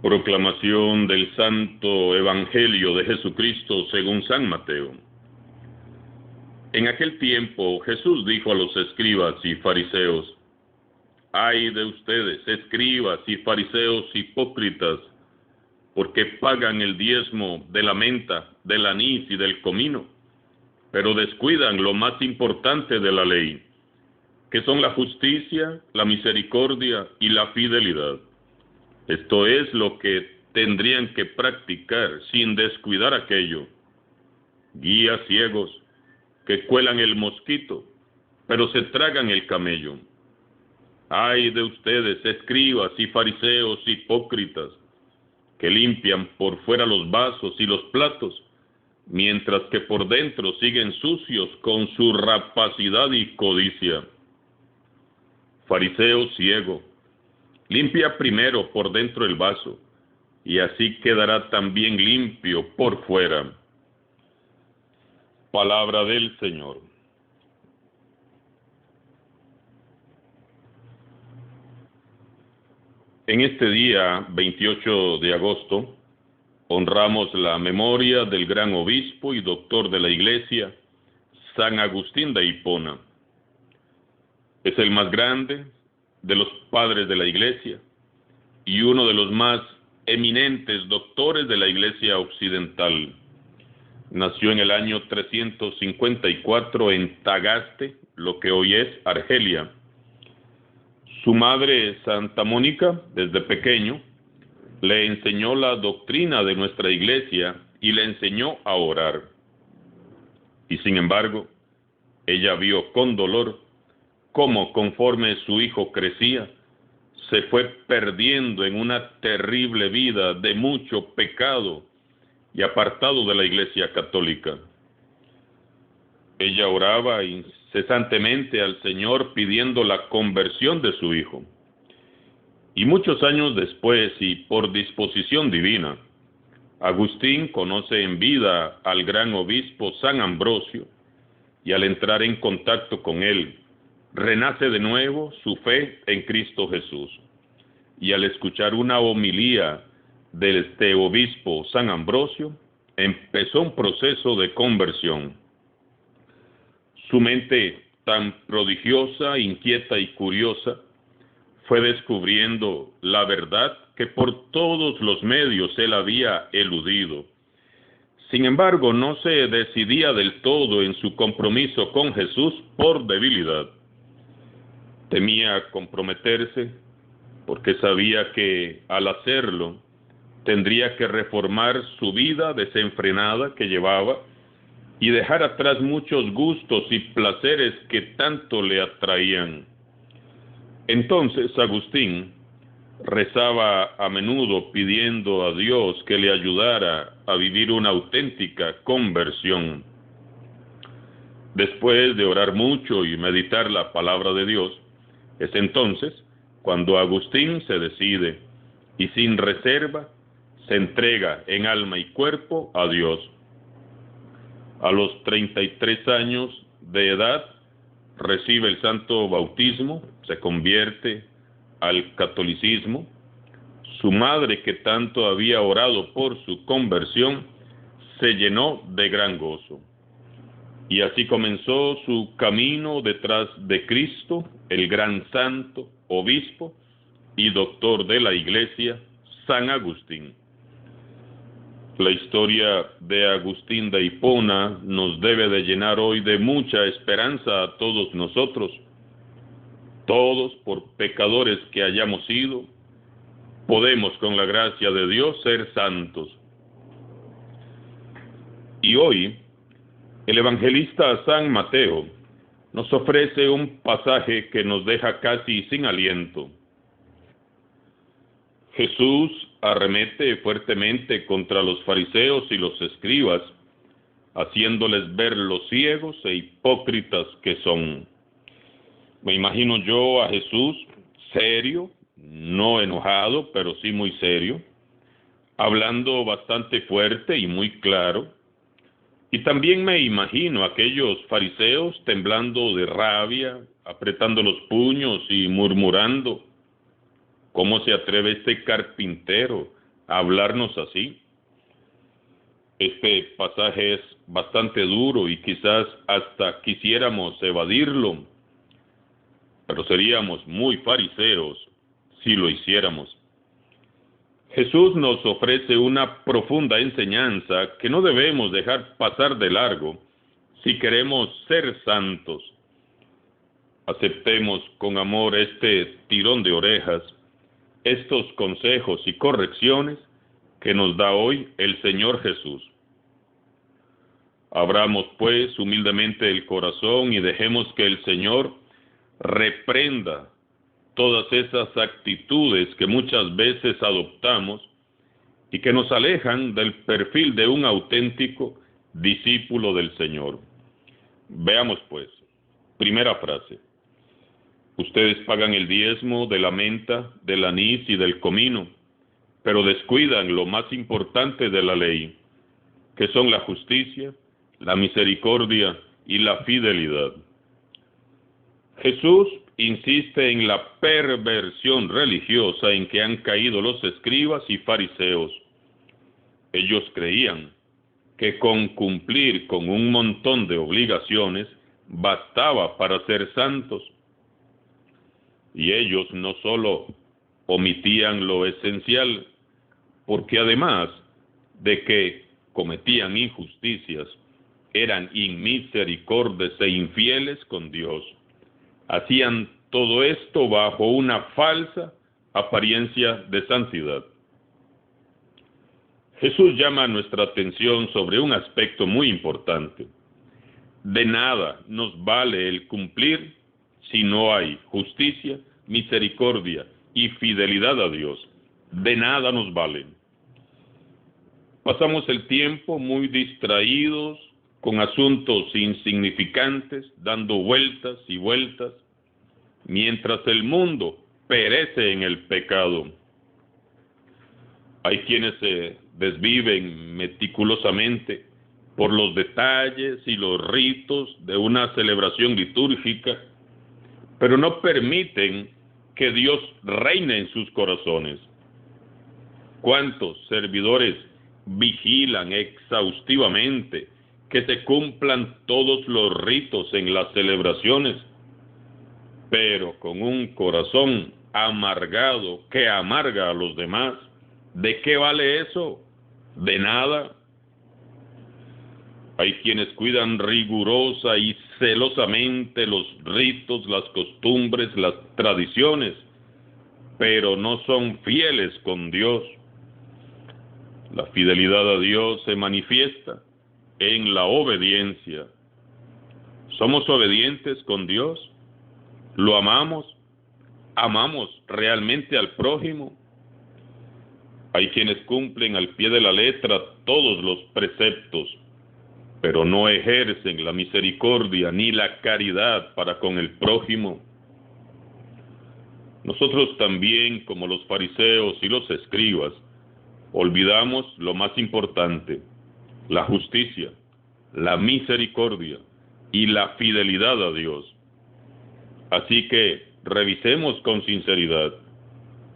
Proclamación del Santo Evangelio de Jesucristo según San Mateo. En aquel tiempo Jesús dijo a los escribas y fariseos: «Ay de ustedes, escribas y fariseos hipócritas, porque pagan el diezmo de la menta, del anís y del comino, pero descuidan lo más importante de la ley, que son la justicia, la misericordia y la fidelidad. Esto es lo que tendrían que practicar sin descuidar aquello. Guías ciegos que cuelan el mosquito, pero se tragan el camello. Ay de ustedes, escribas y fariseos hipócritas, que limpian por fuera los vasos y los platos, mientras que por dentro siguen sucios con su rapacidad y codicia. Fariseo ciego, limpia primero por dentro el vaso, y así quedará también limpio por fuera». Palabra del Señor. En este día, 28 de agosto, honramos la memoria del gran obispo y doctor de la Iglesia, San Agustín de Hipona. Es el más grande de los padres de la Iglesia y uno de los más eminentes doctores de la Iglesia occidental. Nació en el año 354 en Tagaste, lo que hoy es Argelia. Su madre, Santa Mónica, desde pequeño, le enseñó la doctrina de nuestra Iglesia y le enseñó a orar. Y sin embargo, ella vio con dolor cómo, conforme su hijo crecía, se fue perdiendo en una terrible vida de mucho pecado y apartado de la Iglesia católica. Ella oraba incesantemente al Señor pidiendo la conversión de su hijo. Y muchos años después, y por disposición divina, Agustín conoce en vida al gran obispo San Ambrosio, y al entrar en contacto con él, renace de nuevo su fe en Cristo Jesús. Y al escuchar una homilía de este obispo San Ambrosio, empezó un proceso de conversión. Su mente, tan prodigiosa, inquieta y curiosa, fue descubriendo la verdad que por todos los medios él había eludido. Sin embargo, no se decidía del todo en su compromiso con Jesús por debilidad. Temía comprometerse porque sabía que al hacerlo tendría que reformar su vida desenfrenada que llevaba y dejar atrás muchos gustos y placeres que tanto le atraían. Entonces Agustín rezaba a menudo pidiendo a Dios que le ayudara a vivir una auténtica conversión. Después de orar mucho y meditar la palabra de Dios, es entonces cuando Agustín se decide y sin reserva se entrega en alma y cuerpo a Dios. A los 33 años de edad recibe el santo bautismo, se convierte al catolicismo. Su madre, que tanto había orado por su conversión, se llenó de gran gozo. Y así comenzó su camino detrás de Cristo, el gran santo, obispo y doctor de la Iglesia, San Agustín. La historia de Agustín de Hipona nos debe de llenar hoy de mucha esperanza a todos nosotros. Todos, por pecadores que hayamos sido, podemos con la gracia de Dios ser santos. Y hoy, el evangelista San Mateo nos ofrece un pasaje que nos deja casi sin aliento. Jesús arremete fuertemente contra los fariseos y los escribas, haciéndoles ver lo ciegos e hipócritas que son. Me imagino yo a Jesús serio, no enojado, pero sí muy serio, hablando bastante fuerte y muy claro. Y también me imagino a aquellos fariseos temblando de rabia, apretando los puños y murmurando: ¿cómo se atreve este carpintero hablarnos así? Este pasaje es bastante duro y quizás hasta quisiéramos evadirlo, pero seríamos muy fariseos si lo hiciéramos. Jesús nos ofrece una profunda enseñanza que no debemos dejar pasar de largo si queremos ser santos. Aceptemos con amor este tirón de orejas, estos consejos y correcciones que nos da hoy el Señor Jesús. Abramos pues humildemente el corazón y dejemos que el Señor reprenda todas esas actitudes que muchas veces adoptamos y que nos alejan del perfil de un auténtico discípulo del Señor. Veamos pues, primera frase. Ustedes pagan el diezmo de la menta, del anís y del comino, pero descuidan lo más importante de la ley, que son la justicia, la misericordia y la fidelidad. Jesús insiste en la perversión religiosa en que han caído los escribas y fariseos. Ellos creían que con cumplir con un montón de obligaciones bastaba para ser santos. Y ellos no solo omitían lo esencial, porque además de que cometían injusticias, eran inmisericordios e infieles con Dios. Hacían todo esto bajo una falsa apariencia de santidad. Jesús llama nuestra atención sobre un aspecto muy importante. De nada nos vale el cumplir si no hay justicia, misericordia y fidelidad a Dios. De nada nos valen. Pasamos el tiempo muy distraídos con asuntos insignificantes, dando vueltas y vueltas, mientras el mundo perece en el pecado. Hay quienes se desviven meticulosamente por los detalles y los ritos de una celebración litúrgica, pero no permiten que Dios reine en sus corazones. ¿Cuántos servidores vigilan exhaustivamente que se cumplan todos los ritos en las celebraciones, pero con un corazón amargado que amarga a los demás? ¿De qué vale eso? De nada. Hay quienes cuidan rigurosa y celosamente los ritos, las costumbres, las tradiciones, pero no son fieles con Dios. La fidelidad a Dios se manifiesta en la obediencia. ¿Somos obedientes con Dios? ¿Lo amamos? ¿Amamos realmente al prójimo? Hay quienes cumplen al pie de la letra todos los preceptos, pero no ejercen la misericordia ni la caridad para con el prójimo. Nosotros también, como los fariseos y los escribas, olvidamos lo más importante: la justicia, la misericordia y la fidelidad a Dios. Así que revisemos con sinceridad.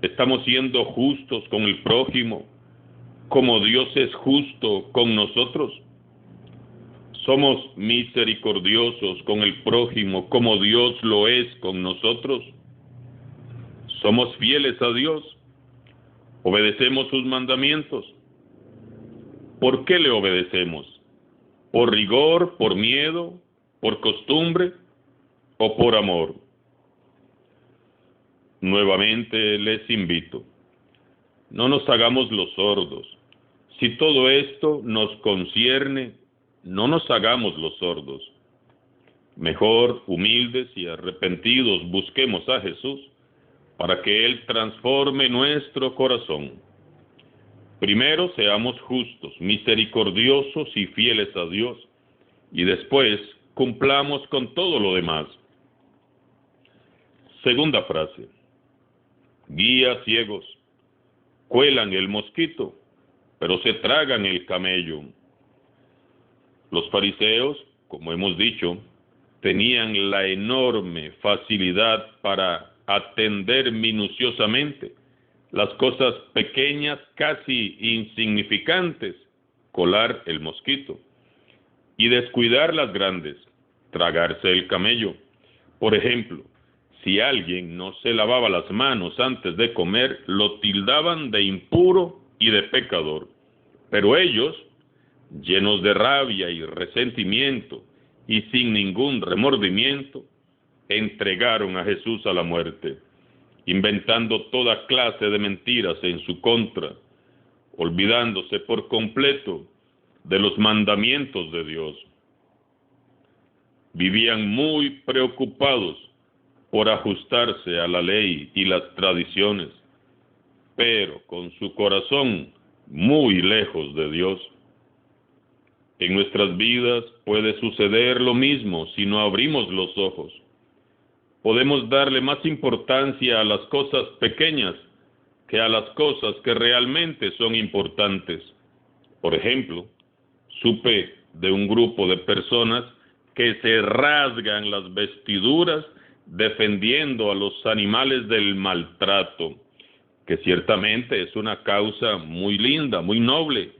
¿Estamos siendo justos con el prójimo como Dios es justo con nosotros? ¿Somos misericordiosos con el prójimo como Dios lo es con nosotros? ¿Somos fieles a Dios? ¿Obedecemos sus mandamientos? ¿Por qué le obedecemos? ¿Por rigor, por miedo, por costumbre o por amor? Nuevamente les invito, no nos hagamos los sordos. Si todo esto nos concierne, no nos hagamos los sordos. Mejor, humildes y arrepentidos, busquemos a Jesús para que Él transforme nuestro corazón. Primero, seamos justos, misericordiosos y fieles a Dios, y después cumplamos con todo lo demás. Segunda frase. Guías ciegos cuelan el mosquito, pero se tragan el camello. Los fariseos, como hemos dicho, tenían la enorme facilidad para atender minuciosamente las cosas pequeñas, casi insignificantes, colar el mosquito, y descuidar las grandes, tragarse el camello. Por ejemplo, si alguien no se lavaba las manos antes de comer, lo tildaban de impuro y de pecador. Pero ellos, llenos de rabia y resentimiento y sin ningún remordimiento, entregaron a Jesús a la muerte, inventando toda clase de mentiras en su contra, olvidándose por completo de los mandamientos de Dios. Vivían muy preocupados por ajustarse a la ley y las tradiciones, pero con su corazón muy lejos de Dios. En nuestras vidas puede suceder lo mismo si no abrimos los ojos. Podemos darle más importancia a las cosas pequeñas que a las cosas que realmente son importantes. Por ejemplo, supe de un grupo de personas que se rasgan las vestiduras defendiendo a los animales del maltrato, que ciertamente es una causa muy linda, muy noble.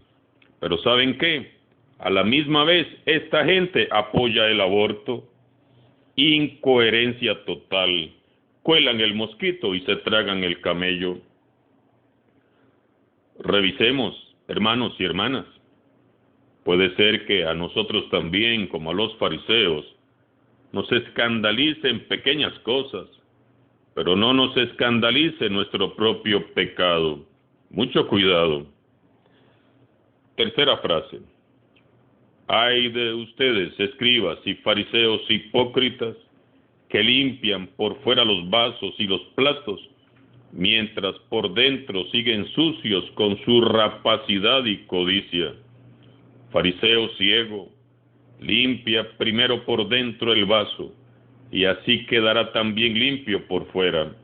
Pero ¿saben qué? A la misma vez, esta gente apoya el aborto. Incoherencia total. Cuelan el mosquito y se tragan el camello. Revisemos, hermanos y hermanas. Puede ser que a nosotros también, como a los fariseos, nos escandalicen pequeñas cosas, pero no nos escandalice nuestro propio pecado. Mucho cuidado. Tercera frase. Ay de ustedes, escribas y fariseos hipócritas, que limpian por fuera los vasos y los platos, mientras por dentro siguen sucios con su rapacidad y codicia. Fariseo ciego, limpia primero por dentro el vaso, y así quedará también limpio por fuera.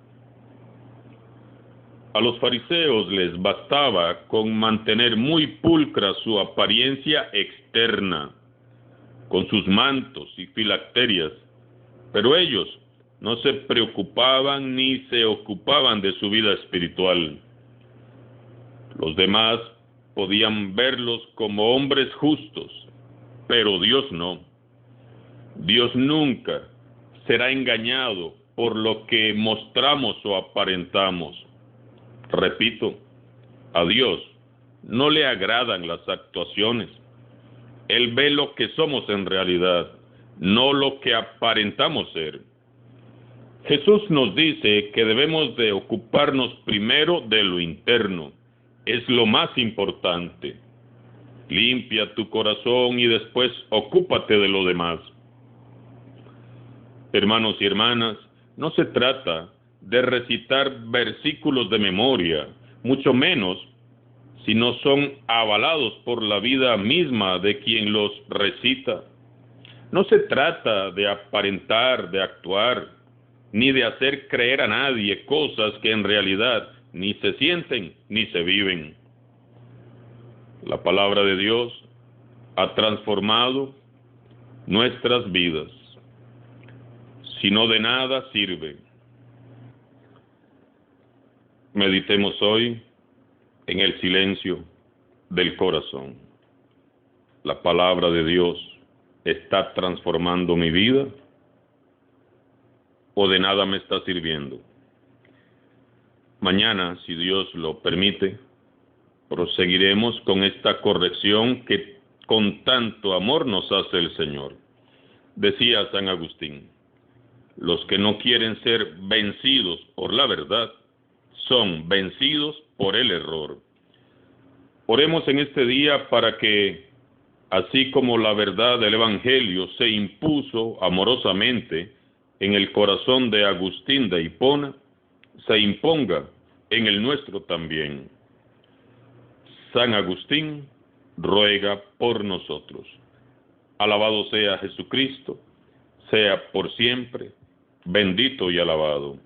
A los fariseos les bastaba con mantener muy pulcra su apariencia externa, con sus mantos y filacterias, pero ellos no se preocupaban ni se ocupaban de su vida espiritual. Los demás podían verlos como hombres justos, pero Dios no. Dios nunca será engañado por lo que mostramos o aparentamos. Repito, a Dios no le agradan las actuaciones. Él ve lo que somos en realidad, no lo que aparentamos ser. Jesús nos dice que debemos de ocuparnos primero de lo interno. Es lo más importante. Limpia tu corazón y después ocúpate de lo demás. Hermanos y hermanas, no se trata de recitar versículos de memoria, mucho menos si no son avalados por la vida misma de quien los recita. No se trata de aparentar, de actuar, ni de hacer creer a nadie cosas que en realidad ni se sienten ni se viven. La palabra de Dios ha transformado nuestras vidas. Si no de nada sirve. Meditemos hoy en el silencio del corazón. La palabra de Dios está transformando mi vida o de nada me está sirviendo. Mañana, si Dios lo permite, proseguiremos con esta corrección que con tanto amor nos hace el Señor. Decía San Agustín, los que no quieren ser vencidos por la verdad son vencidos por el error. Oremos en este día para que, así como la verdad del Evangelio se impuso amorosamente en el corazón de Agustín de Hipona, se imponga en el nuestro también. San Agustín ruega por nosotros. Alabado sea Jesucristo, sea por siempre bendito y alabado.